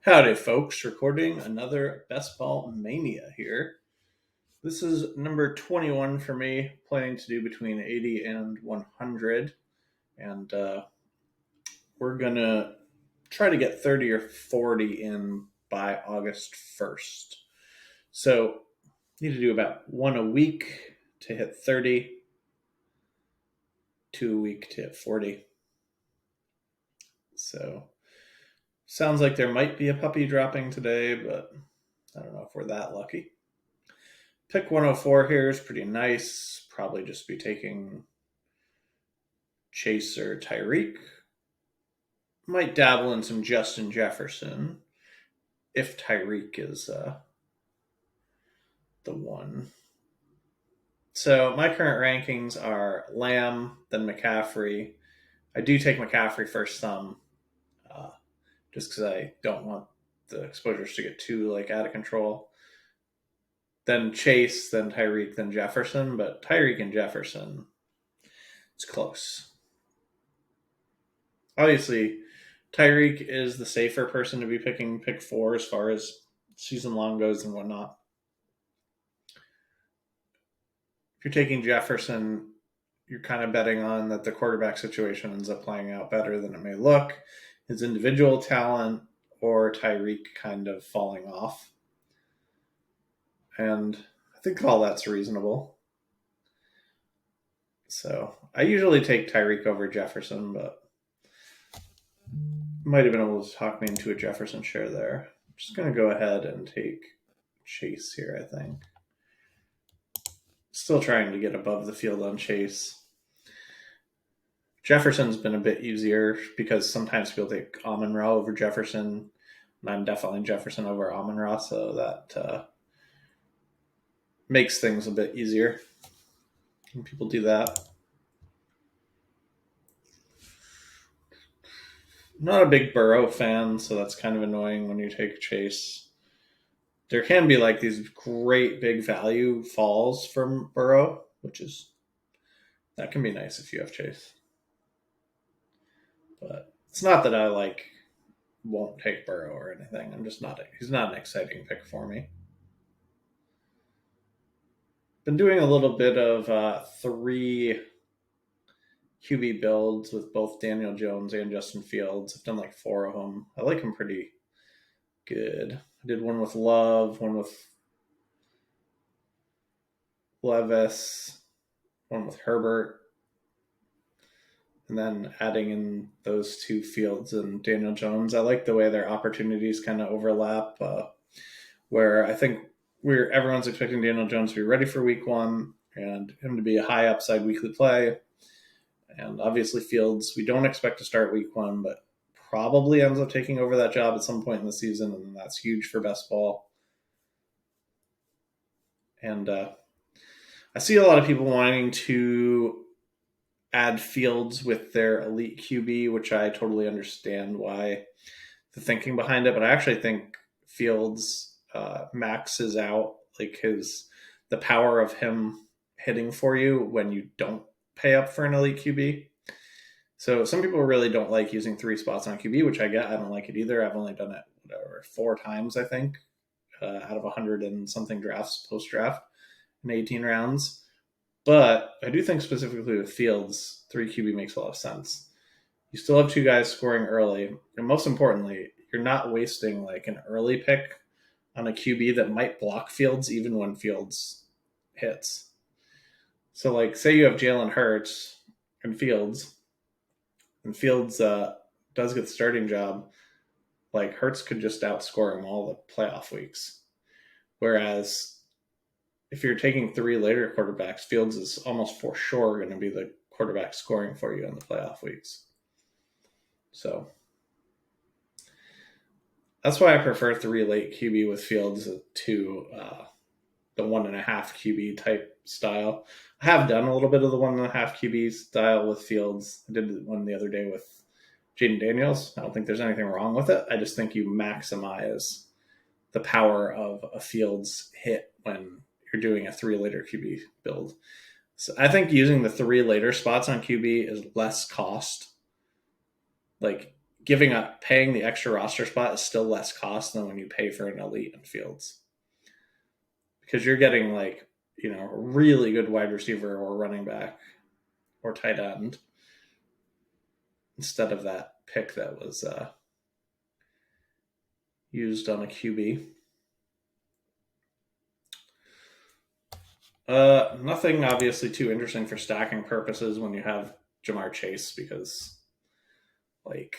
Howdy, folks. Recording another Best Ball Mania here. This is number 21 for me, planning to do between 80 and 100. And we're going to try to get 30 or 40 in by August 1st. So, need to do about one a week to hit 30, two a week to hit 40. So, sounds like there might be a puppy dropping today, but I don't know if we're that lucky. Pick 104 here is pretty nice. Probably just be taking Chase or Tyreek. Might dabble in some Justin Jefferson if Tyreek is the one. So my current rankings are Lamb, then McCaffrey. I do take McCaffrey first some, just because I don't want the exposures to get too out of control. Then Chase, then Tyreek, then Jefferson. But Tyreek and Jefferson, it's close. Obviously, Tyreek is the safer person to be picking pick 4 as far as season long goes and whatnot. If you're taking Jefferson, you're kind of betting on that the quarterback situation ends up playing out better than it may look. His individual talent or Tyreek kind of falling off. And I think all that's reasonable. So I usually take Tyreek over Jefferson, but might have been able to talk me into a Jefferson share there. I'm just going to go ahead and take Chase here, I think. Still trying to get above the field on Chase. Jefferson's been a bit easier because sometimes people take Amon-Ra over Jefferson, and I'm definitely Jefferson over Amon-Ra, so that makes things a bit easier when people do that. I'm not a big Burrow fan, so that's kind of annoying when you take Chase. There can be these great big value falls from Burrow, that can be nice if you have Chase. But it's not that I won't take Burrow or anything. He's not an exciting pick for me. Been doing a little bit of 3 QB builds with both Daniel Jones and Justin Fields. I've done 4 of them. I like them pretty good. I did one with Love, one with Levis, one with Herbert, and then adding in those 2 Fields and Daniel Jones. I like the way their opportunities kind of overlap, where I think everyone's expecting Daniel Jones to be ready for week 1 and him to be a high upside weekly play. And obviously Fields, we don't expect to start week 1, but probably ends up taking over that job at some point in the season, and that's huge for best ball. And I see a lot of people wanting to add Fields with their elite QB, which I totally understand why the thinking behind it, but I actually think Fields maxes out the power of him hitting for you when you don't pay up for an elite QB. So some people really don't like using 3 spots on QB, which I get. I don't like it either. I've only done it 4 times, I think, out of 100 and something drafts post-draft in 18 rounds. But I do think specifically with Fields, 3 QB makes a lot of sense. You still have 2 guys scoring early. And most importantly, you're not wasting an early pick on a QB that might block Fields even when Fields hits. So say you have Jalen Hurts and Fields does get the starting job, Hurts could just outscore him all the playoff weeks. Whereas if you're taking 3 later quarterbacks, Fields is almost for sure going to be the quarterback scoring for you in the playoff weeks. So that's why I prefer 3 late QB with Fields to the 1.5 QB type style. I have done a little bit of the 1.5 QB style with Fields. I did one the other day with Jaden Daniels. I don't think there's anything wrong with it. I just think you maximize the power of a Fields hit when you're doing a 3 later QB build. So I think using the 3 later spots on QB is less cost. paying the extra roster spot is still less cost than when you pay for an elite in Fields, because you're getting like, a really good wide receiver or running back or tight end instead of that pick that was used on a QB. Nothing obviously too interesting for stacking purposes when you have Jamar Chase, because like,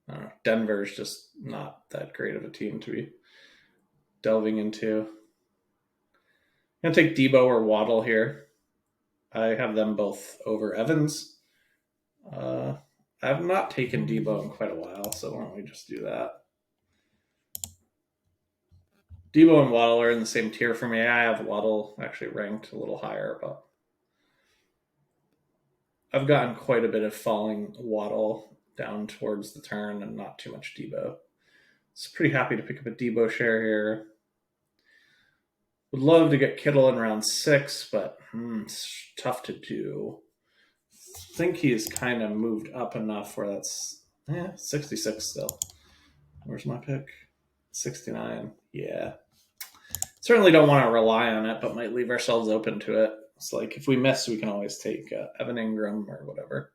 I don't know, Denver's just not that great of a team to be delving into. I'm going to take Debo or Waddle here. I have them both over Evans. I have not taken Debo in quite a while, so why don't we just do that? Debo and Waddle are in the same tier for me. I have Waddle actually ranked a little higher, but I've gotten quite a bit of falling Waddle down towards the turn and not too much Debo. So pretty happy to pick up a Debo share here. Would love to get Kittle in round 6, but it's tough to do. I think he's kind of moved up enough where that's 66 still. Where's my pick? 69. Yeah. Certainly don't want to rely on it, but might leave ourselves open to it. It's like if we miss, we can always take Evan Ingram or whatever.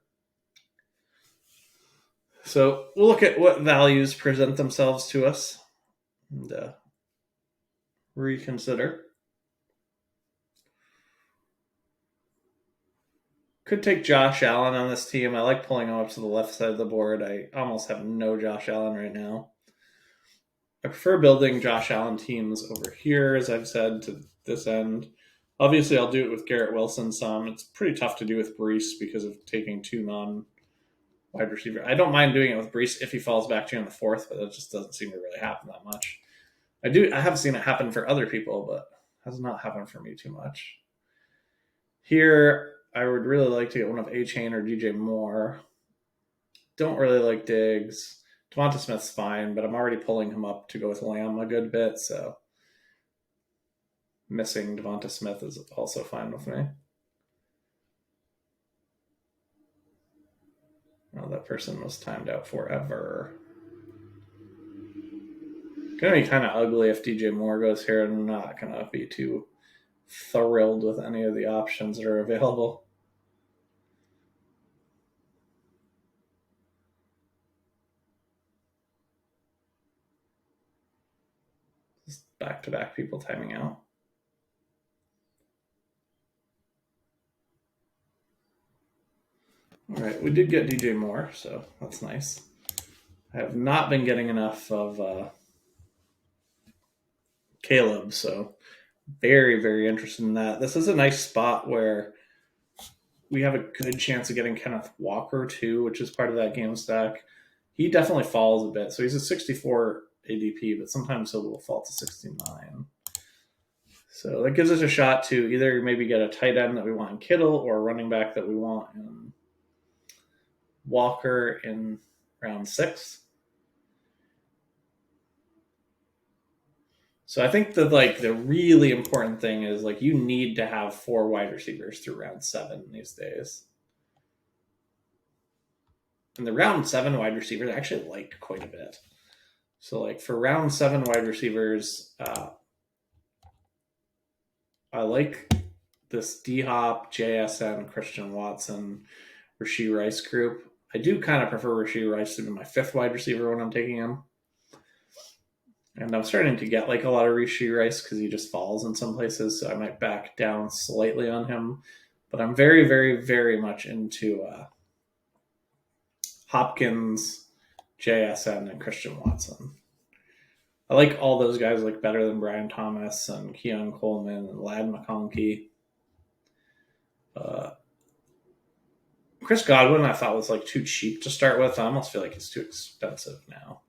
So we'll look at what values present themselves to us and reconsider. Could take Josh Allen on this team. I like pulling him up to the left side of the board. I almost have no Josh Allen right now. I prefer building Josh Allen teams over here, as I've said, to this end. Obviously, I'll do it with Garrett Wilson some. It's pretty tough to do with Breece because of taking 2 non-wide receiver. I don't mind doing it with Breece if he falls back to you in the 4th, but it just doesn't seem to really happen that much. I have seen it happen for other people, but it has not happened for me too much. Here, I would really like to get one of A-Chain or DJ Moore. Don't really like Diggs. Devonta Smith's fine, but I'm already pulling him up to go with Lamb a good bit, so missing Devonta Smith is also fine with me. Oh, that person was timed out forever. Gonna be kind of ugly if DJ Moore goes here. I'm not gonna be too thrilled with any of the options that are available. Just back-to-back people timing out. All right, we did get DJ Moore, so that's nice. I have not been getting enough of Caleb, so very, very interested in that. This is a nice spot where we have a good chance of getting Kenneth Walker too, which is part of that game stack. He definitely falls a bit, so he's a 64 ADP, but sometimes he will fall to 69. So that gives us a shot to either maybe get a tight end that we want in Kittle or a running back that we want in Walker in round 6. So I think that the really important thing is you need to have 4 wide receivers through round 7 these days. And the round 7 wide receivers I actually like quite a bit. So for round 7 wide receivers, I like this D-Hop, JSN, Christian Watson, Rashee Rice group. I do kind of prefer Rashee Rice to be my 5th wide receiver when I'm taking him. And I'm starting to get a lot of Rashee Rice because he just falls in some places, so I might back down slightly on him. But I'm very, very, very much into Hopkins, JSN, and Christian Watson. I like all those guys better than Brian Thomas and Keon Coleman and Ladd McConkey. Chris Godwin I thought was too cheap to start with. I almost feel like it's too expensive now.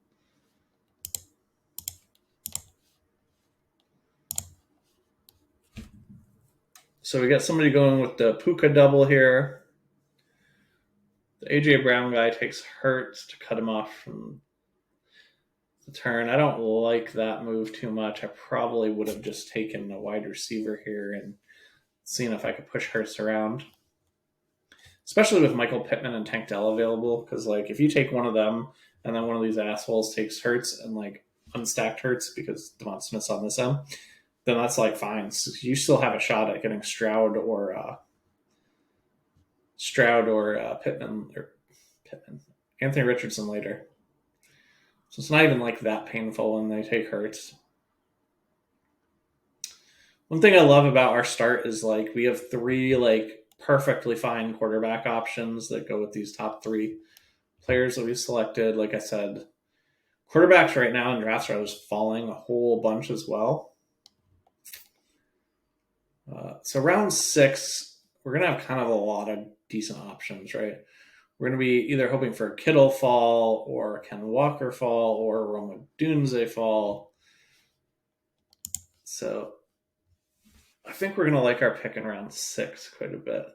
So we got somebody going with the Puka double here. The AJ Brown guy takes Hurts to cut him off from the turn. I don't like that move too much. I probably would have just taken a wide receiver here and seen if I could push Hurts around. especially with Michael Pittman and Tank Dell available. Because like if you take one of them and then one of these assholes takes Hurts and like unstacked Hurts because Devon Smith's on this end, then that's like fine. So you still have a shot at getting Stroud or Pittman or Pittman, Anthony Richardson later. So it's not even like that painful when they take Hurts. One thing I love about our start is like we have three like perfectly fine quarterback options that go with these top three players that we selected. Like I said, quarterbacks right now in drafts are just falling a whole bunch as well. So round 6, we're going to have kind of a lot of decent options, right? We're going to be either hoping for a Kittle fall or Ken Walker fall or Rome Odunze fall. So I think we're going to like our pick in round 6 quite a bit.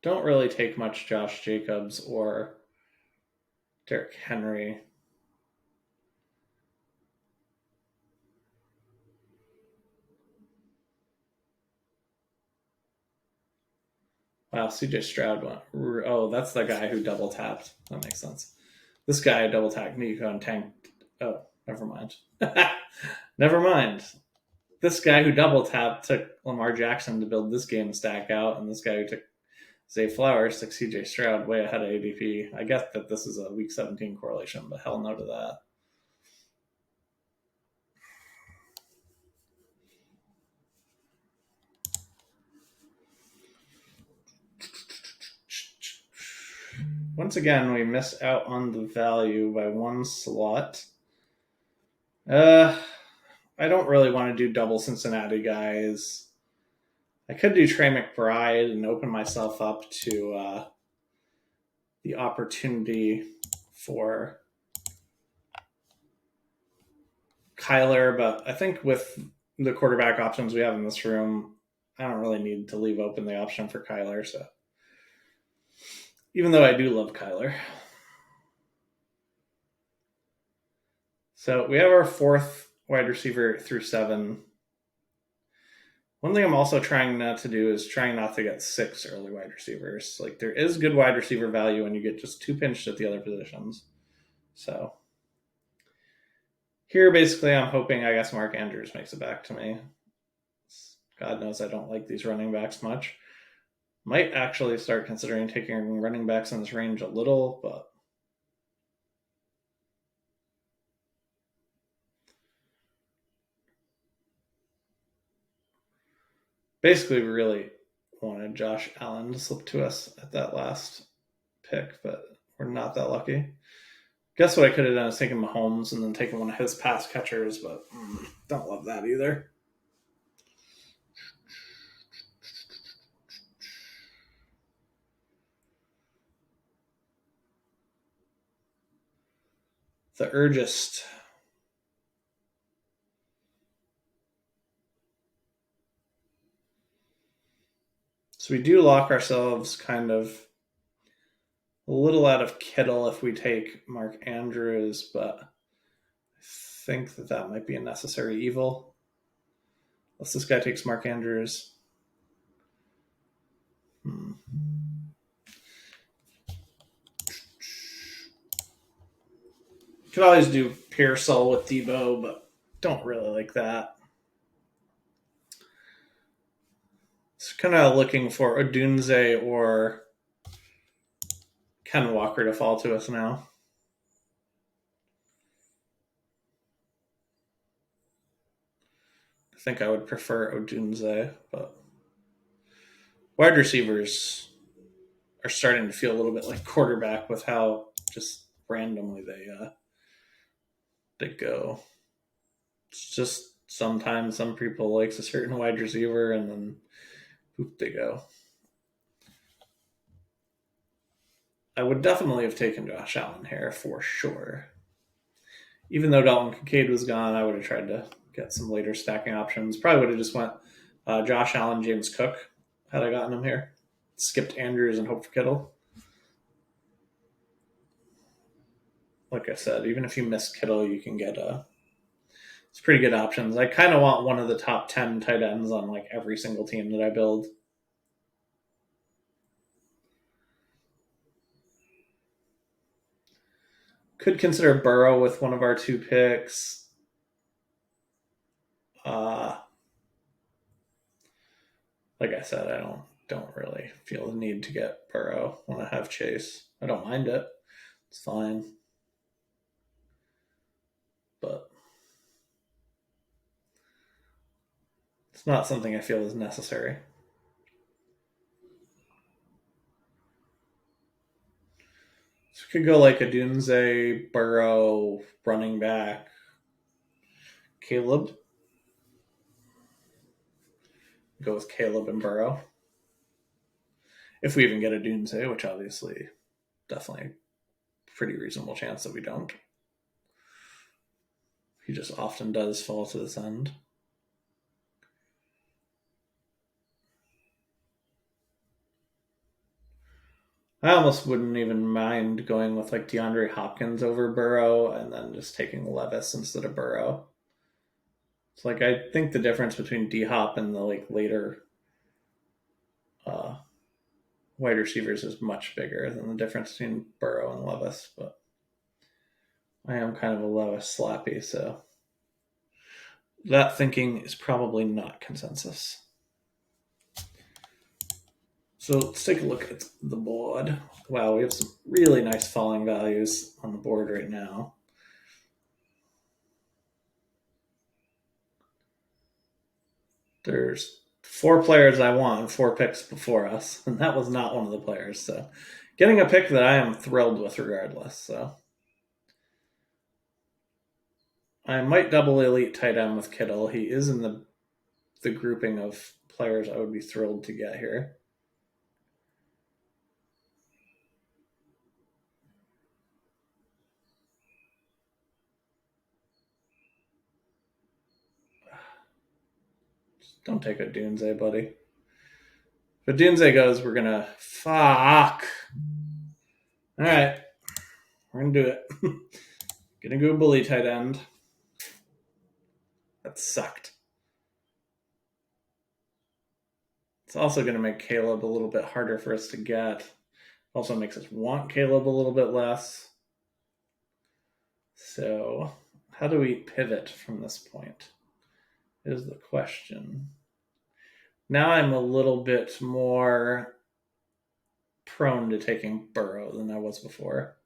Don't really take much Josh Jacobs or Derrick Henry. Wow, CJ Stroud went. Oh, that's the guy who double tapped. That makes sense. This guy double tapped Nico and tanked. Oh, never mind. Never mind. This guy who double tapped took Lamar Jackson to build this game stack out, and this guy who took Zay Flowers took CJ Stroud way ahead of ADP. I guess that this is a week 17 correlation, but hell no to that. Once again, we miss out on the value by one slot. I don't really want to do double Cincinnati guys. I could do Trey McBride and open myself up to the opportunity for Kyler, but I think with the quarterback options we have in this room, I don't really need to leave open the option for Kyler. So even though I do love Kyler. So we have our 4th wide receiver through 7. One thing I'm also trying not to do is trying not to get 6 early wide receivers. Like there is good wide receiver value when you get just 2 pinched at the other positions. So here, basically, I'm hoping, I guess, Mark Andrews makes it back to me. God knows I don't like these running backs much. Might actually start considering taking running backs in this range a little, but basically we really wanted Josh Allen to slip to us at that last pick, but we're not that lucky. Guess what I could have done is taken Mahomes and then taken one of his pass catchers, but don't love that either. The urgest. So we do lock ourselves kind of a little out of Kittle if we take Mark Andrews, but I think that might be a necessary evil. Unless this guy takes Mark Andrews. Could always do Pearsall with Debo, but don't really like that. It's kind of looking for Odunze or Ken Walker to fall to us now. I think I would prefer Odunze, but wide receivers are starting to feel a little bit like quarterback with how just randomly they go. It's just sometimes some people likes a certain wide receiver and then poop they go. I would definitely have taken Josh Allen here for sure. Even though Dalton Kincaid was gone, I would have tried to get some later stacking options. Probably would have just went Josh Allen, James Cook had I gotten him here. Skipped Andrews and hoped for Kittle. Like I said, even if you miss Kittle, you can get It's pretty good options. I kind of want one of the top 10 tight ends on like every single team that I build. Could consider Burrow with one of our 2 picks. Like I said, I don't really feel the need to get Burrow when I have Chase. I don't mind it. It's fine. But it's not something I feel is necessary. So we could go like a Dunze, Burrow, running back, Caleb. Go with Caleb and Burrow. If we even get a Dunze, which obviously definitely pretty reasonable chance that we don't. He just often does fall to this end. I almost wouldn't even mind going with like DeAndre Hopkins over Burrow and then just taking Levis instead of Burrow. It's like I think the difference between D Hop and the like later wide receivers is much bigger than the difference between Burrow and Levis, but I am kind of a Levis slappy, so that thinking is probably not consensus. So let's take a look at the board. Wow, we have some really nice falling values on the board right now. There's 4 players I want, 4 picks before us, and that was not one of the players. So getting a pick that I am thrilled with regardless. So I might double elite tight end with Kittle. He is in the grouping of players I would be thrilled to get here. Just don't take a Dunze, buddy. If a Dunze goes, we're gonna fuck. All right, we're gonna do it. Gonna go bully tight end. That sucked. It's also going to make Caleb a little bit harder for us to get. Also makes us want Caleb a little bit less. So, how do we pivot from this point? Is the question. Now I'm a little bit more prone to taking Burrow than I was before.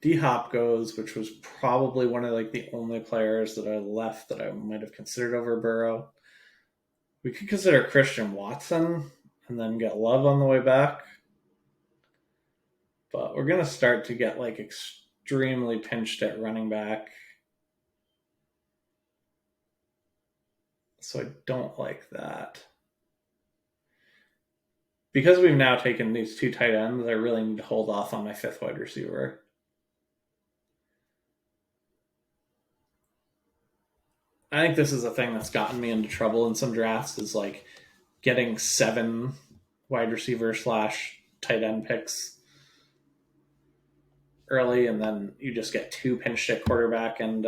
D Hop goes, which was probably one of like the only players that I left that I might have considered over Burrow. We could consider Christian Watson and then get Love on the way back. But we're going to start to get like extremely pinched at running back. So I don't like that. Because we've now taken these 2 tight ends, I really need to hold off on my 5th wide receiver. I think this is a thing that's gotten me into trouble in some drafts is like getting 7 wide receiver / tight end picks early, and then you just get 2 pinched at quarterback and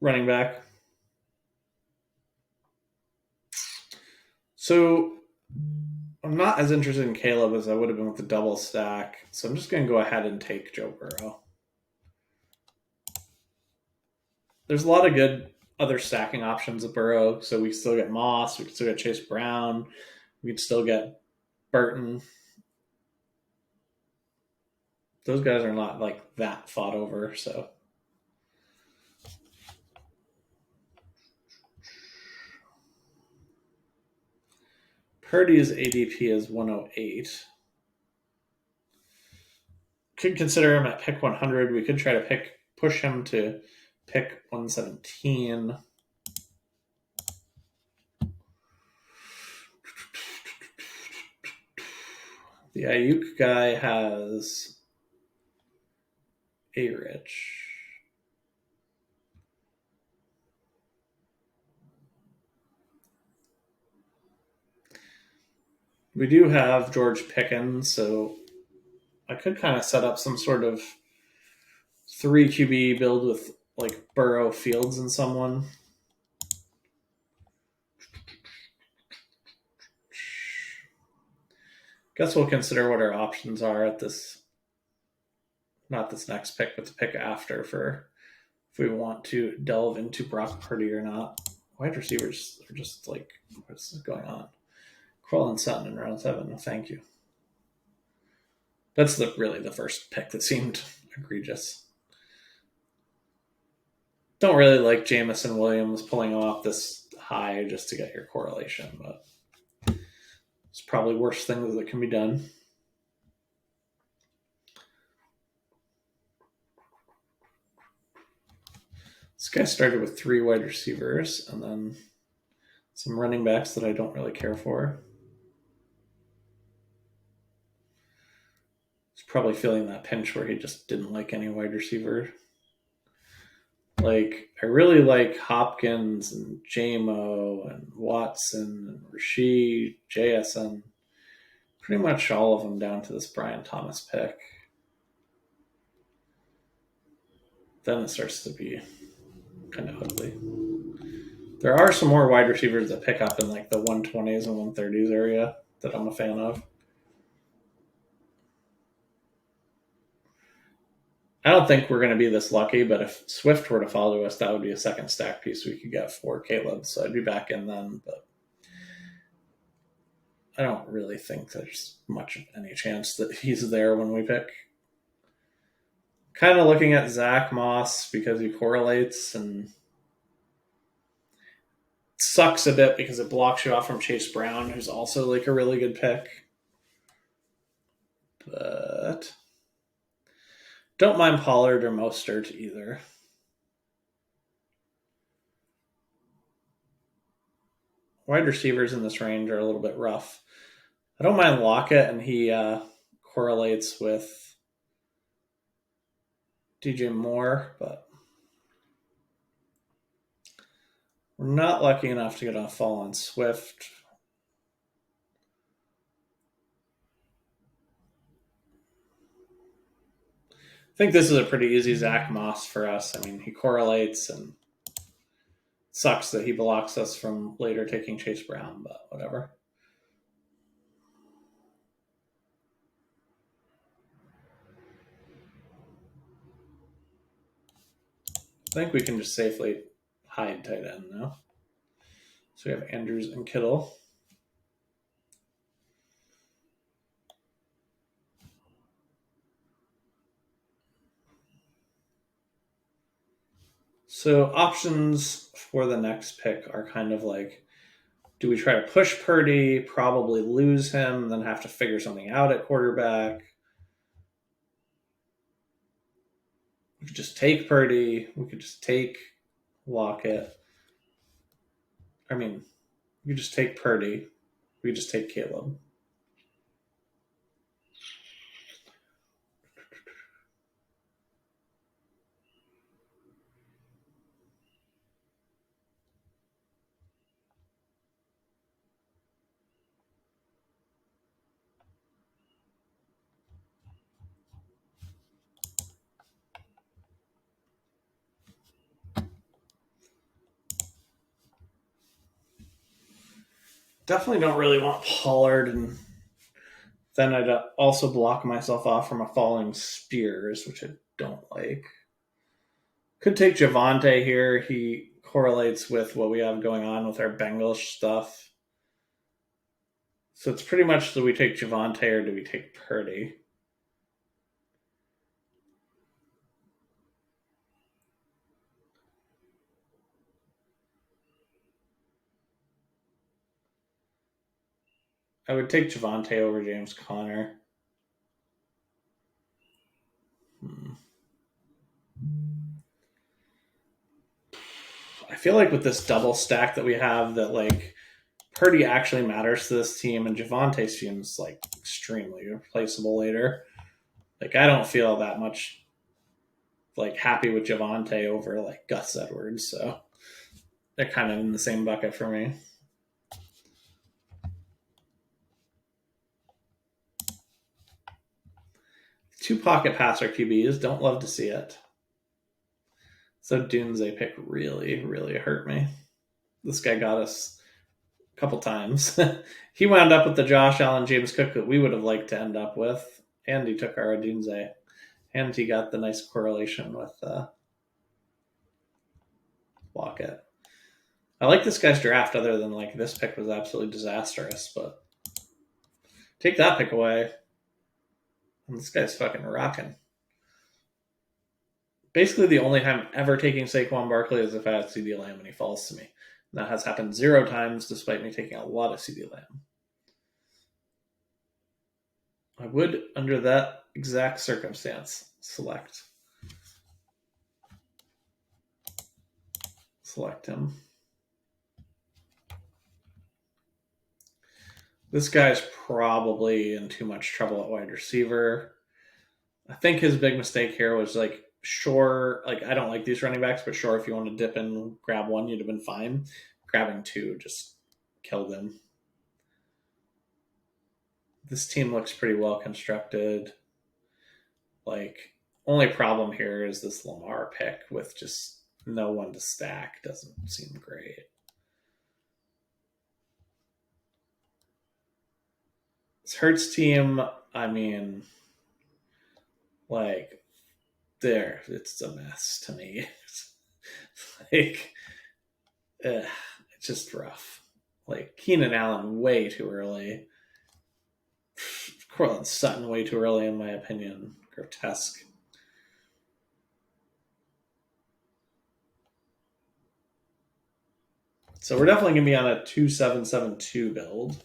running back. So I'm not as interested in Caleb as I would have been with the double stack, so I'm just going to go ahead and take Joe Burrow. There's a lot of good other stacking options of Burrow, so we can still get Moss, we can still get Chase Brown, we can still get Burton. Those guys are not like that fought over, so. Purdy's ADP is 108. Could consider him at pick 100. We could try to push him to pick 117. The Ayuk guy has A-Rich. We do have George Pickens, so I could kind of set up some sort of 3 QB build with like Burrow, Fields, and someone. Guess we'll consider what our options are at this, not this next pick, but the pick after, for if we want to delve into Brock Purdy or not. Wide receivers are just like, what's going on? Kroll and Sutton in round 7. Thank you. That's really the first pick that seemed egregious. Don't really like Jamison Williams pulling off this high just to get your correlation, but it's probably worse things that can be done. This guy started with 3 wide receivers and then some running backs that I don't really care for. He's probably feeling that pinch where he just didn't like any wide receiver. Like, I really like Hopkins and JMO and Watson and Rashid, JSN. Pretty much all of them down to this Brian Thomas pick. Then it starts to be kind of ugly. There are some more wide receivers that pick up in like the 120s and 130s area that I'm a fan of. I don't think we're going to be this lucky, but if Swift were to follow us, that would be a second stack piece we could get for Caleb. So I'd be back in then, but I don't really think there's much of any chance that he's there when we pick. Kind of looking at Zach Moss because he correlates, and it sucks a bit because it blocks you off from Chase Brown, who's also like a really good pick. But don't mind Pollard or Mostert either. Wide receivers in this range are a little bit rough. I don't mind Lockett, and he correlates with DJ Moore, but we're not lucky enough to get a fall on Swift. I think this is a pretty easy Zach Moss for us. I mean, he correlates, and it sucks that he blocks us from later taking Chase Brown, but whatever. I think we can just safely hide tight end now. So we have Andrews and Kittle. So options for the next pick are kind of like, do we try to push Purdy, probably lose him, then have to figure something out at quarterback? We could just take Purdy. We could just take Lockett. I mean, we could just take Purdy. We could just take Caleb. Definitely don't really want Pollard, and then I'd also block myself off from a falling Spears, which I don't like. Could take Javonte here. He correlates with what we have going on with our Bengals stuff. So it's pretty much, do we take Javonte or do we take Purdy? I would take Javonte over James Conner. I feel like with this double stack that we have, that like Purdy actually matters to this team, and Javonte seems like extremely replaceable later. Like, I don't feel that much like happy with Javonte over like Gus Edwards, so they're kind of in the same bucket for me. 2 pocket passer QBs. Don't love to see it. So Dunze pick really, really hurt me. This guy got us a couple times. He wound up with the Josh Allen, James Cook that we would have liked to end up with, and he took our Dunze, and he got the nice correlation with Lockett. I like this guy's draft, other than like this pick was absolutely disastrous, but take that pick away, and this guy's fucking rocking. Basically, the only time I'm ever taking Saquon Barkley is if I have CeeDee Lamb and he falls to me. And that has happened 0 times, despite me taking a lot of CeeDee Lamb. I would, under that exact circumstance, select him. This guy's probably in too much trouble at wide receiver. I think his big mistake here was like, sure, like I don't like these running backs, but sure, if you want to dip in, grab one, you'd have been fine. Grabbing 2 just killed him. This team looks pretty well constructed. Like, only problem here is this Lamar pick with just no one to stack doesn't seem great. This Hurts team, I mean, like, it's a mess to me. Like, it's just rough. Like, Keenan Allen way too early. Cortland Sutton way too early, in my opinion. Grotesque. So we're definitely going to be on a 2-7-7-2 build.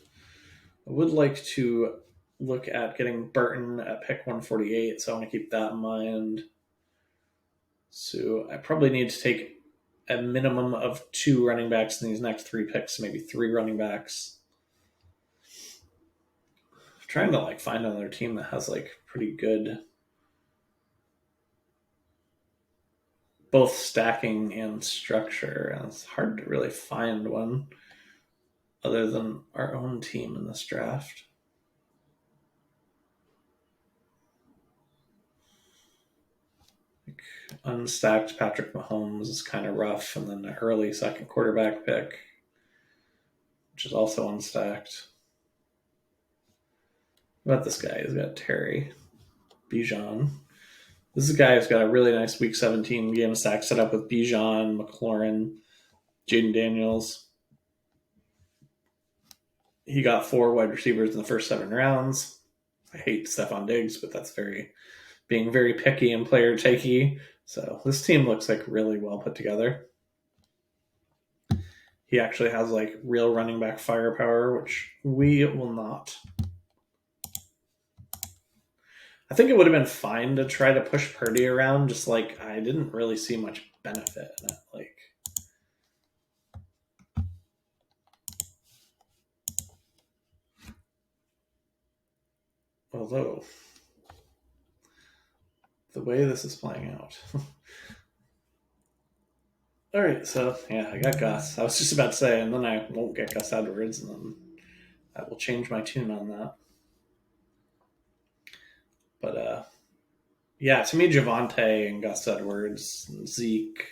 I would like to look at getting Burton at pick 148, so I want to keep that in mind. So I probably need to take a minimum of 2 running backs in these next 3 picks, maybe 3 running backs. I'm trying to like find another team that has like pretty good both stacking and structure, and it's hard to really find one other than our own team in this draft. Like, unstacked Patrick Mahomes is kind of rough, and then an early second quarterback pick, which is also unstacked. What about this guy? He's got Terry Bijan. This is a guy who's got a really nice Week 17 game stack set up with Bijan, McLaurin, Jaden Daniels. He got 4 wide receivers in the first 7 rounds. I hate Stephon Diggs, but that's being very picky and player takey. So this team looks like really well put together. He actually has like real running back firepower, which we will not. I think it would have been fine to try to push Purdy around, just like I didn't really see much benefit in it. Like, although the way this is playing out. All right, so yeah, I got Gus. I was just about to say, and then I won't get Gus Edwards, and then I will change my tune on that. But yeah, to me, Javonte and Gus Edwards and Zeke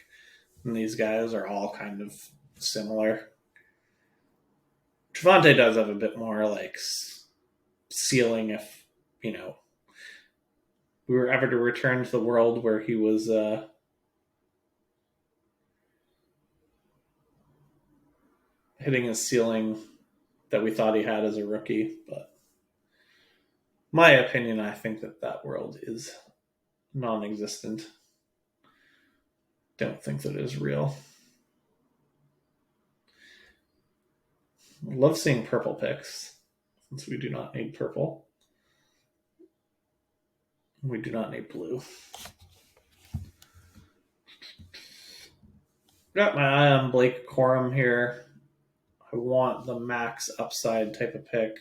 and these guys are all kind of similar. Javonte does have a bit more like ceiling if, you know, we were ever to return to the world where he was hitting his ceiling that we thought he had as a rookie. But my opinion, I think that world is non-existent. Don't think that it is real. I love seeing purple picks, since we do not need purple. We do not need blue. Got my eye on Blake Corum here. I want the max upside type of pick.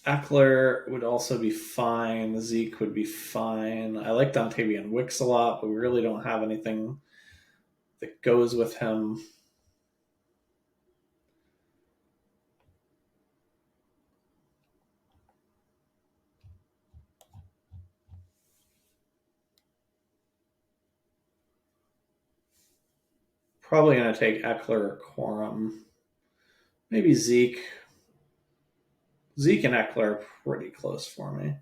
Eckler would also be fine. Zeke would be fine. I like Dontavian Wicks a lot, but we really don't have anything that goes with him. Probably going to take Eckler or Corum. Maybe Zeke. Zeke and Eckler are pretty close for me.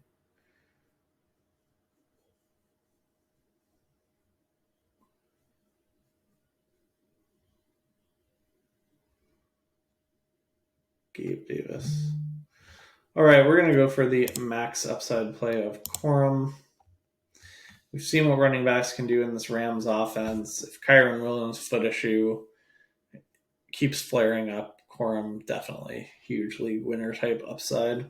Gabe Davis. All right, we're going to go for the max upside play of Corum. We've seen what running backs can do in this Rams offense. If Kyron Williams' foot issue keeps flaring up, Corum definitely huge league winner type upside,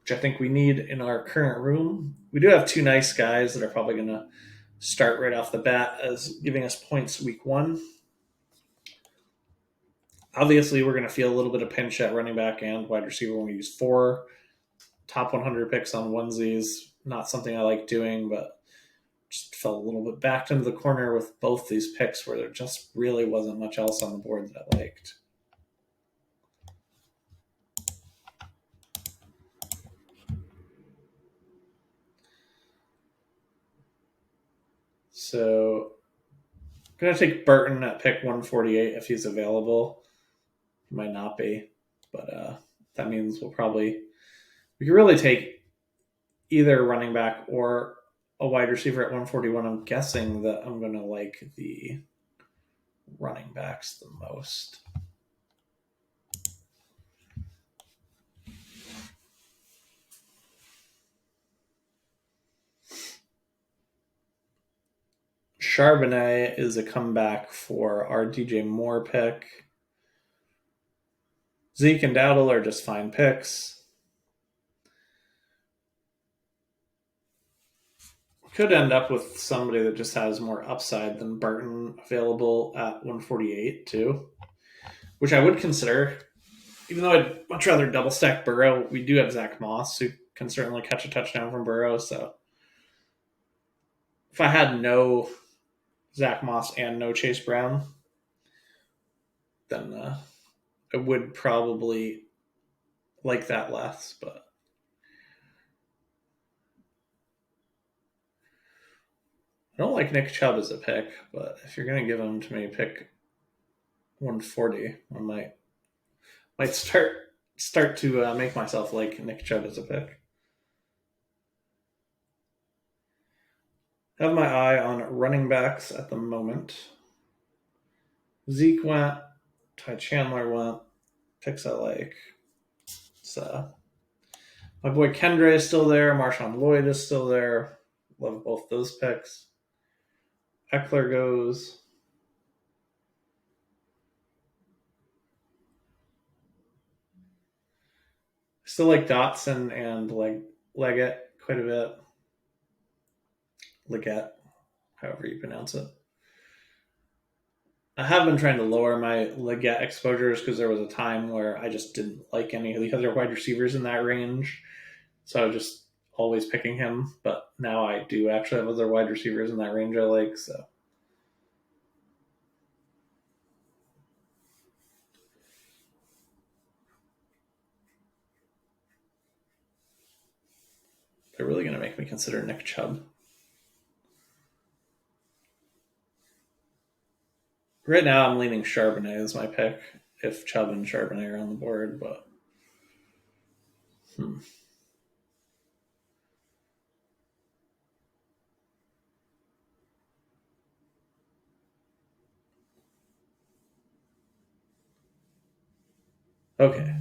which I think we need in our current room. We do have two nice guys that are probably going to start right off the bat as giving us points week one. Obviously, we're going to feel a little bit of pinch at running back and wide receiver when we use 4 top 100 picks on onesies. Not something I like doing, but just felt a little bit backed into the corner with both these picks where there just really wasn't much else on the board that I liked. So I'm going to take Burton at pick 148 if he's available. He might not be, but that means we could really take either running back or a wide receiver at 141. I'm guessing that I'm going to like the running backs the most. Charbonnet is a comeback for our DJ Moore pick. Zeke and Dowdle are just fine picks. Could end up with somebody that just has more upside than Burton available at 148 too, which I would consider. Even though I'd much rather double stack Burrow, we do have Zach Moss who can certainly catch a touchdown from Burrow. So if I had no Zach Moss and no Chase Brown, then I would probably like that less. But I don't like Nick Chubb as a pick. But if you're going to give him to me, pick 140. I might start to make myself like Nick Chubb as a pick. Have my eye on running backs at the moment. Zeke went, Ty Chandler went, picks I like. So my boy Kendre is still there. Marshawn Lloyd is still there. Love both those picks. Eckler goes. Still like Dotson and like Leggett quite a bit. Leggett, however you pronounce it. I have been trying to lower my Leggett exposures because there was a time where I just didn't like any of the other wide receivers in that range. So I was just always picking him. But now I do actually have other wide receivers in that range I like. So they're really going to make me consider Nick Chubb. Right now, I'm leaning Charbonnet as my pick if Chubb and Charbonnet are on the board, but Okay.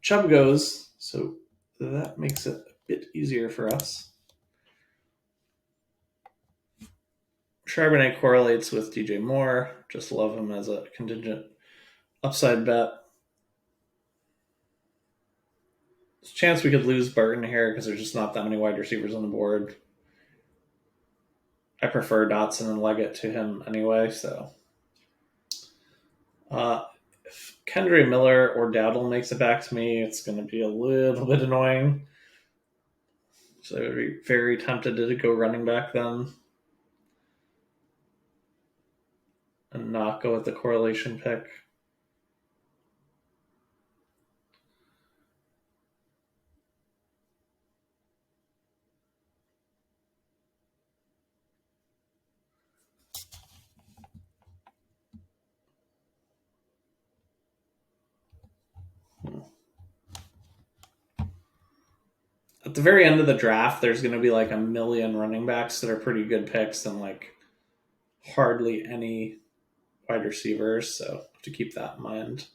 Chubb goes, so that makes it a bit easier for us. Charbonnet correlates with DJ Moore. Just love him as a contingent upside bet. There's a chance we could lose Burton here because there's just not that many wide receivers on the board. I prefer Dotson and Leggett to him anyway, so. If Kendre Miller or Dowdle makes it back to me, it's going to be a little bit annoying. So I would be very tempted to go running back then and not go with the correlation pick. at the very end of the draft, there's going to be like a million running backs that are pretty good picks and like hardly any wide receivers. So have to keep that in mind.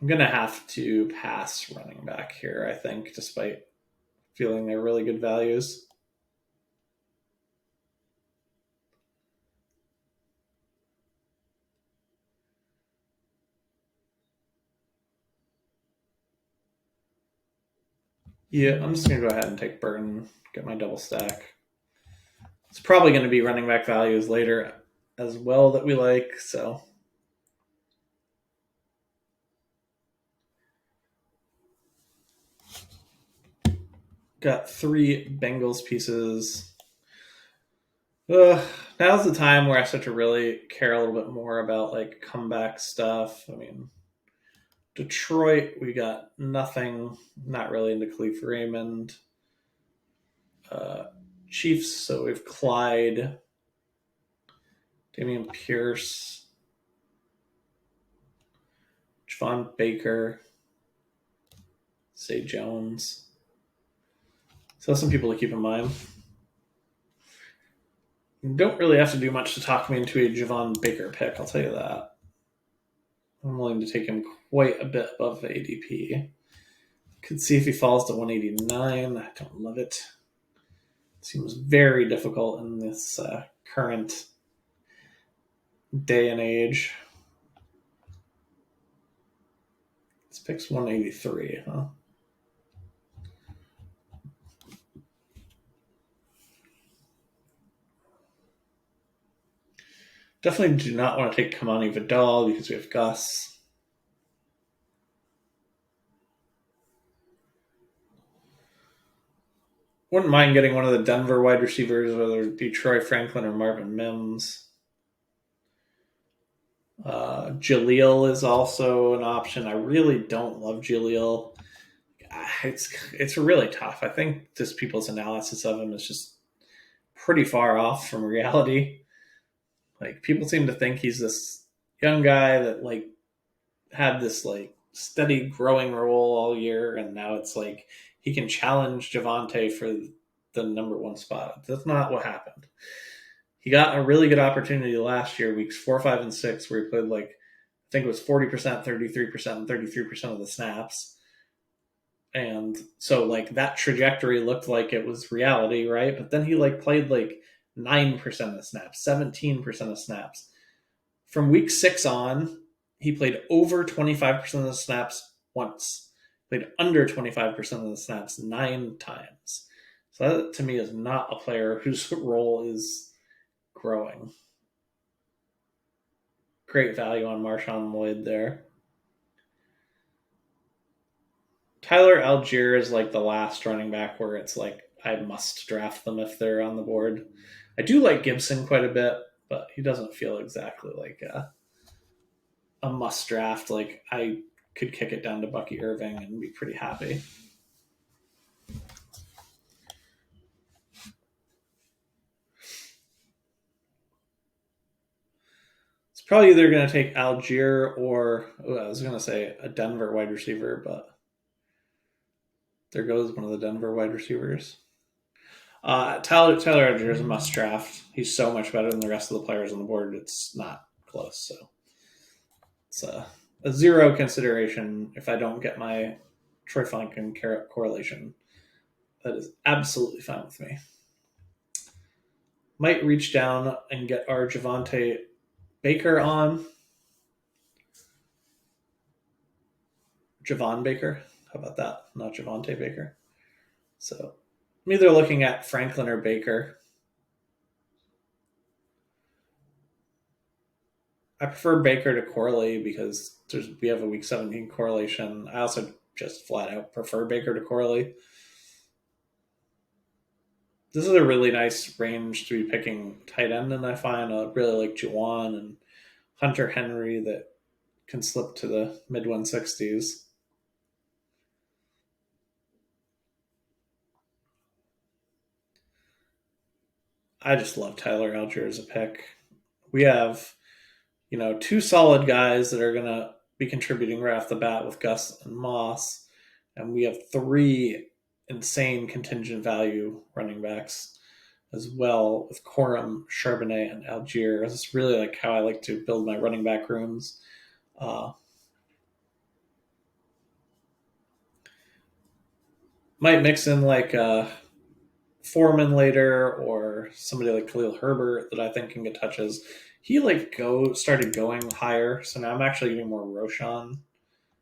I'm going to have to pass running back here, I think, despite feeling they're really good values. Yeah, I'm just going to go ahead and take Burton, get my double stack. It's probably going to be running back values later as well that we like, so. Got 3 Bengals pieces. Now's the time where I start to really care a little bit more about like comeback stuff. I mean, Detroit, we got nothing. Not really into Khalif Raymond. Chiefs, so we have Clyde, Damian Pierce, Javon Baker, Zay Jones. So some people to keep in mind. You don't really have to do much to talk me into a Javon Baker pick, I'll tell you that. I'm willing to take him quite a bit above the ADP. Could see if he falls to 189. I don't love it. Seems very difficult in this current day and age. This pick's 183, huh? Definitely do not want to take Kamani Vidal because we have Gus. Wouldn't mind getting one of the Denver wide receivers, whether it be Troy Franklin or Marvin Mims. Jaleel is also an option. I really don't love Jaleel. It's really tough. I think just people's analysis of him is just pretty far off from reality. Like people seem to think he's this young guy that like had this like steady growing role all year, and now it's like he can challenge Javonte for the number 1 spot. That's not what happened. He got a really good opportunity last year, weeks 4, 5, and 6, where he played like I think it was 40%, 33%, and 33% of the snaps. And so like that trajectory looked like it was reality, right? But then he like played like 9% of snaps, 17% of snaps. From week 6 on, he played over 25% of the snaps once, played under 25% of the snaps 9 times. So that to me is not a player whose role is growing. Great value on Marshawn Lloyd there. Tyler Algier is like the last running back where it's like I must draft them if they're on the board. I do like Gibson quite a bit, but he doesn't feel exactly like a must draft. Like I could kick it down to Bucky Irving and be pretty happy. It's probably either going to take Algier or I was going to say a Denver wide receiver, but there goes one of the Denver wide receivers. Tyler Algier is a must draft. He's so much better than the rest of the players on the board. It's not close. So it's a 0 consideration if I don't get my Troy Franklin correlation. That is absolutely fine with me. Might reach down and get our Javonte Baker on. Javon Baker. How about that? Not Javonte Baker. So I'm either looking at Franklin or Baker. I prefer Baker to Corley because we have a week 17 correlation. I also just flat out prefer Baker to Corley. This is a really nice range to be picking tight end, and I find I really like Juwan and Hunter Henry that can slip to the mid 160s. I just love Tyler Algier as a pick. We have, 2 solid guys that are going to be contributing right off the bat with Gus and Moss. And we have 3 insane contingent value running backs as well, with Corum, Charbonnet, and Algier. This is really like how I like to build my running back rooms. Might mix in like Foreman later, or somebody like Khalil Herbert that I think can get touches. He started going higher, so now I'm actually getting more Roshan.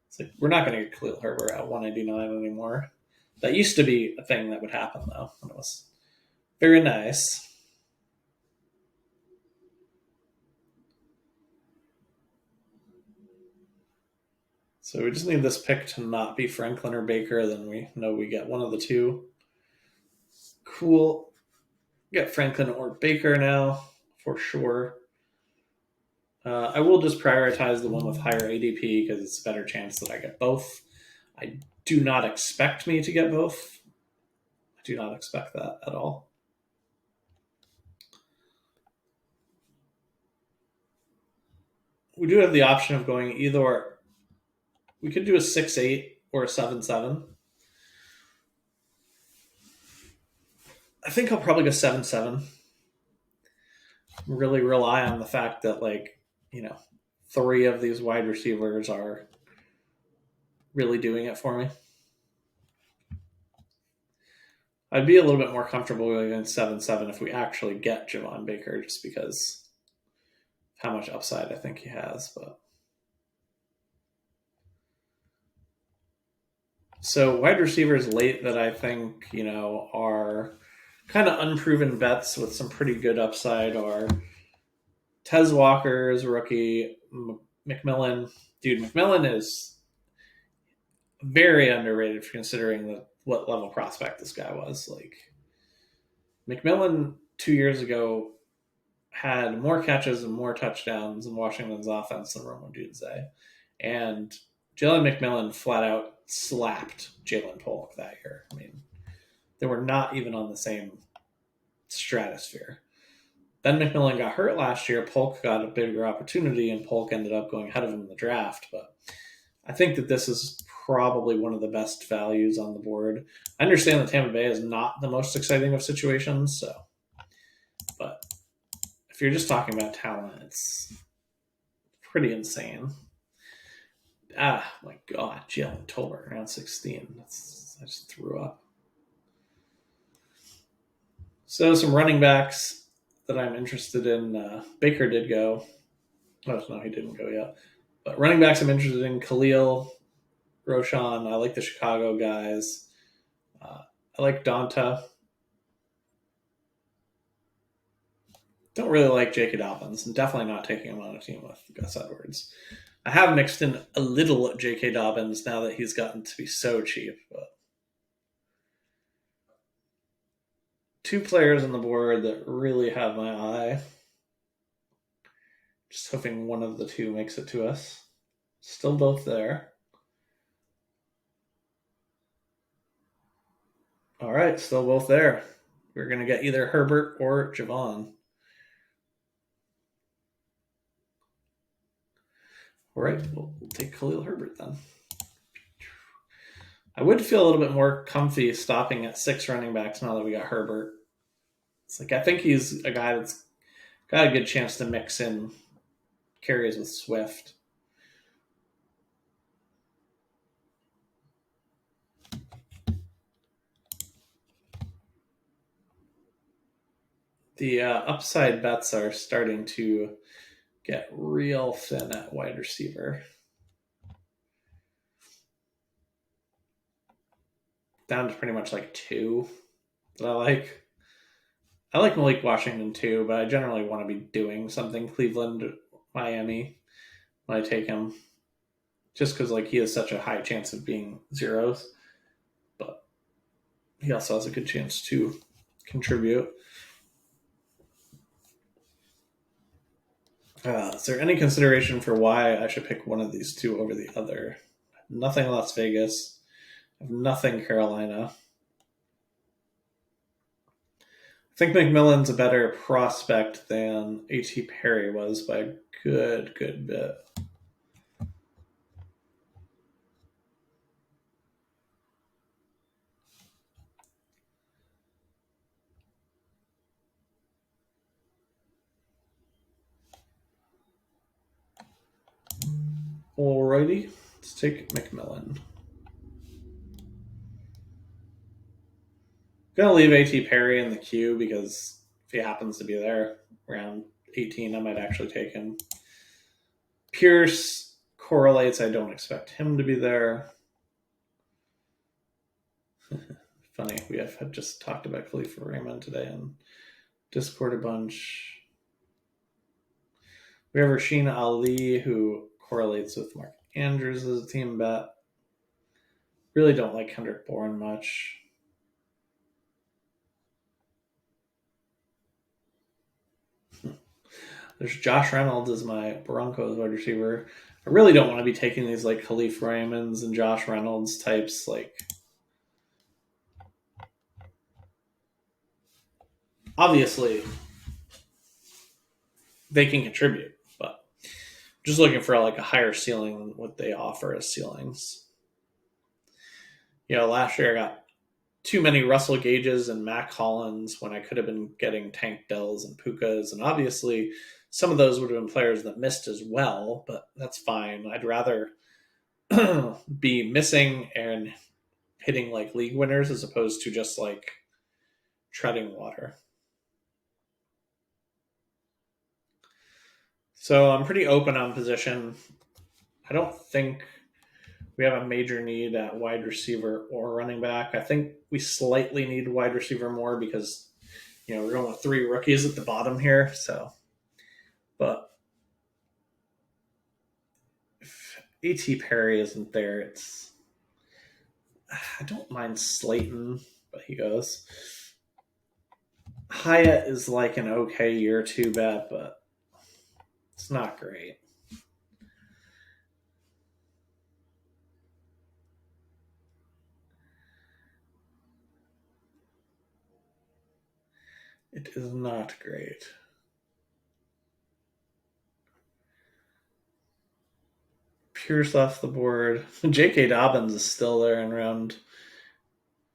It's like we're not going to get Khalil Herbert at 189 anymore. That used to be a thing that would happen though, and it was very nice. So we just need this pick to not be Franklin or Baker. Then we know we get one of the two. Cool. Get Franklin or Baker now for sure. I will just prioritize the one with higher ADP because it's a better chance that I get both. I do not expect me to get both. I do not expect that at all. We do have the option of going either. We could do a 6-8 or a 7-7. I think I'll probably go 7-7. Really rely on the fact that, like, 3 of these wide receivers are really doing it for me. I'd be a little bit more comfortable going 7-7 if we actually get Javon Baker, just because how much upside I think he has. But so wide receivers late that I think are kind of unproven bets with some pretty good upside are Tez Walker's rookie, McMillan. Dude, McMillan is very underrated for considering what level prospect this guy was. Like, McMillan 2 years ago had more catches and more touchdowns in Washington's offense than Rome Odunze. And Jalen McMillan flat out slapped Jalen Polk that year. I mean, they were not even on the same stratosphere. Then McMillan got hurt last year. Polk got a bigger opportunity, and Polk ended up going ahead of him in the draft. But I think that this is probably one of the best values on the board. I understand that Tampa Bay is not the most exciting of situations, but if you're just talking about talent, it's pretty insane. Ah, my God, Jalen Tolbert, round 16. I just threw up. So some running backs that I'm interested in. Baker did go. Oh, no, he didn't go yet. But running backs I'm interested in: Khalil, Roshan. I like the Chicago guys. I like Donta. Don't really like J.K. Dobbins. I'm definitely not taking him on a team with Gus Edwards. I have mixed in a little J.K. Dobbins now that he's gotten to be so cheap. But 2 players on the board that really have my eye. Just hoping one of the 2 makes it to us. Still both there. All right, still both there. We're going to get either Herbert or Javon. All right, we'll take Khalil Herbert then. I would feel a little bit more comfy stopping at 6 running backs now that we got Herbert. It's like I think he's a guy that's got a good chance to mix in carries with Swift. The upside bets are starting to get real thin at wide receiver. Down to pretty much like 2 that I like. I like Malik Washington too, but I generally want to be doing something Cleveland, Miami when I take him, just because like he has such a high chance of being zeros, but he also has a good chance to contribute. Is there any consideration for why I should pick one of these 2 over the other? Nothing Las Vegas. Nothing Carolina. I think McMillan's a better prospect than A.T. Perry was by a good bit. Alrighty, let's take McMillan. Gonna leave A.T. Perry in the queue because if he happens to be there around 18, I might actually take him. Pierce correlates. I don't expect him to be there. Funny, we have just talked about Khalifa Raymond today and Discord a bunch. We have Rasheen Ali, who correlates with Mark Andrews as a team bet. Really don't like Kendrick Bourne much. There's Josh Reynolds as my Broncos wide receiver. I really don't want to be taking these like Khalif Raymonds and Josh Reynolds types. Like, obviously, they can contribute, but just looking for like a higher ceiling than what they offer as ceilings. Last year I got too many Russell Gages and Mac Hollins when I could have been getting Tank Dells and Pukas, and obviously some of those would have been players that missed as well, but that's fine. I'd rather be missing and hitting like league winners as opposed to just like treading water. So I'm pretty open on position. I don't think we have a major need at wide receiver or running back. I think we slightly need wide receiver more because, we're going with 3 rookies at the bottom here. So, but if A.T. Perry isn't there, I don't mind Slayton, but he goes. Hyatt is like an okay year 2 bet, but it's not great. It is not great. Pierce off the board. J.K. Dobbins is still there in round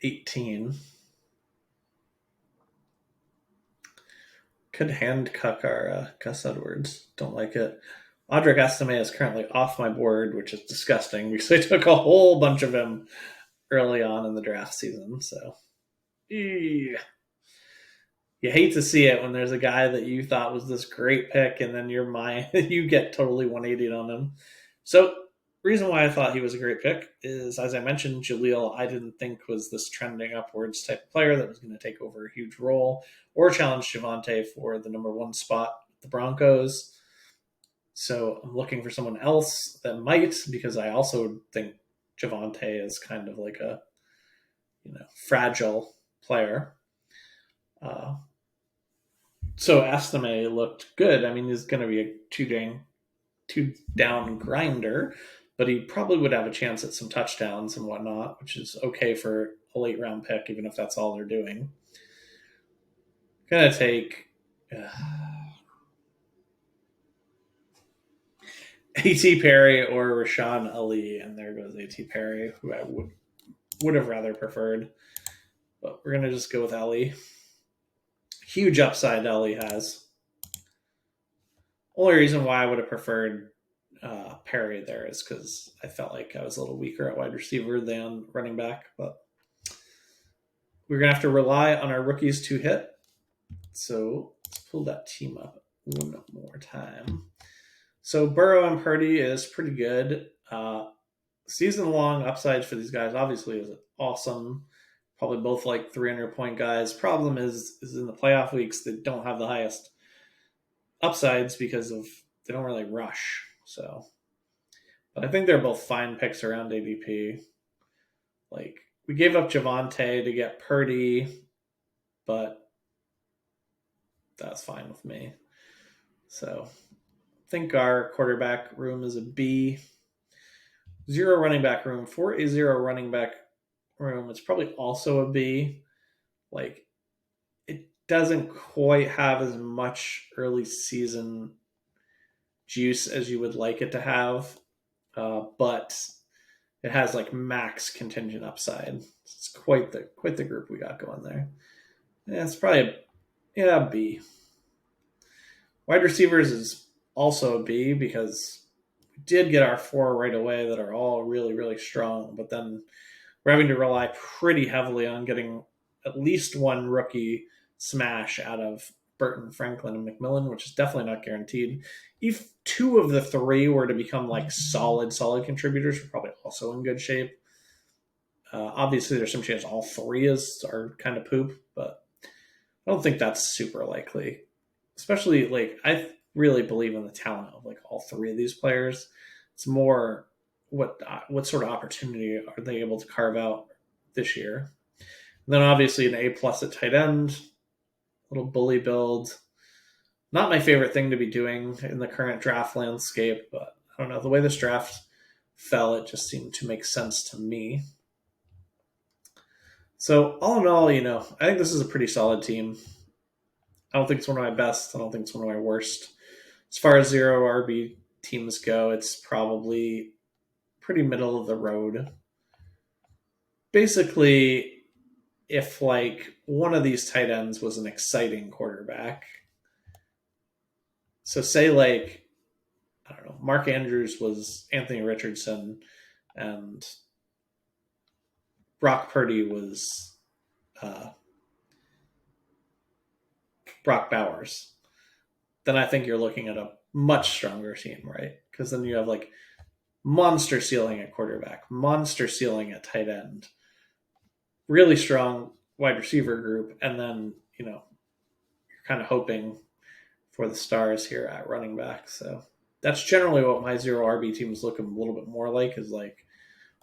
18. Could handcuck our Gus Edwards. Don't like it. Audric Estime is currently off my board, which is disgusting because I took a whole bunch of him early on in the draft season. So, you hate to see it when there's a guy that you thought was this great pick, and then you get totally 180 on him. So, reason why I thought he was a great pick is, as I mentioned, Jaleel, I didn't think was this trending upwards type of player that was going to take over a huge role or challenge Javonte for the number 1 spot with the Broncos. So I'm looking for someone else that might, because I also think Javonte is kind of like a, fragile player. So Estime looked good. I mean, he's going to be a 2 down grinder, but he probably would have a chance at some touchdowns and whatnot, which is okay for a late round pick, even if that's all they're doing. Gonna take A.T. Perry or Rashawn Ali, and there goes A.T. Perry, who I would have rather preferred. But we're gonna just go with Ali. Huge upside Ali has. Only reason why I would have preferred Perry there is because I felt like I was a little weaker at wide receiver than running back, but we're gonna have to rely on our rookies to hit. So let's pull that team up one more time. So Burrow and Purdy is pretty good. Season-long upsides for these guys obviously is awesome. Probably both like 300-point guys. Problem is in the playoff weeks they don't have the highest upsides because they don't really rush. So, but I think they're both fine picks around ADP. Like, we gave up Javonte to get Purdy, but that's fine with me. So, I think our quarterback room is a B. 0 running back room. For a 0 running back room, it's probably also a B. Like, it doesn't quite have as much early season juice as you would like it to have, but it has like max contingent upside. It's quite the group we got going there. Yeah, it's probably a B. Wide receivers is also a B because we did get our 4 right away that are all really, really strong, but then we're having to rely pretty heavily on getting at least one rookie smash out of Burton, Franklin, and McMillan, which is definitely not guaranteed. If 2 of the 3 were to become like solid contributors, we're probably also in good shape. Obviously, there's some chance all 3 are kind of poop, but I don't think that's super likely. Especially like I really believe in the talent of like all 3 of these players. It's more what sort of opportunity are they able to carve out this year? And then obviously an A plus at tight end, little bully build. Not my favorite thing to be doing in the current draft landscape, but I don't know. The way this draft fell, it just seemed to make sense to me. So all in all, I think this is a pretty solid team. I don't think it's one of my best. I don't think it's one of my worst. As far as zero RB teams go, it's probably pretty middle of the road. Basically, if like one of these tight ends was an exciting quarterback, so say like I don't know, Mark Andrews was Anthony Richardson, and Brock Purdy was uh, Brock Bowers, then I think you're looking at a much stronger team, right? Because then you have like monster ceiling at quarterback, monster ceiling at tight end, really strong wide receiver group, and then you're kind of hoping for the stars here at running back. So that's generally what my zero RB teams look a little bit more like, is like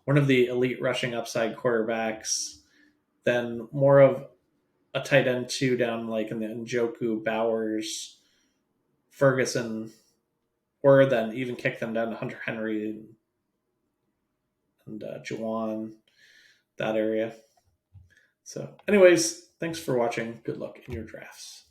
one of the elite rushing upside quarterbacks, then more of a tight end 2 down like in the Njoku, Bowers, Ferguson, or then even kick them down to Hunter Henry and Juwan, that area. So, anyways, thanks for watching. Good luck in your drafts.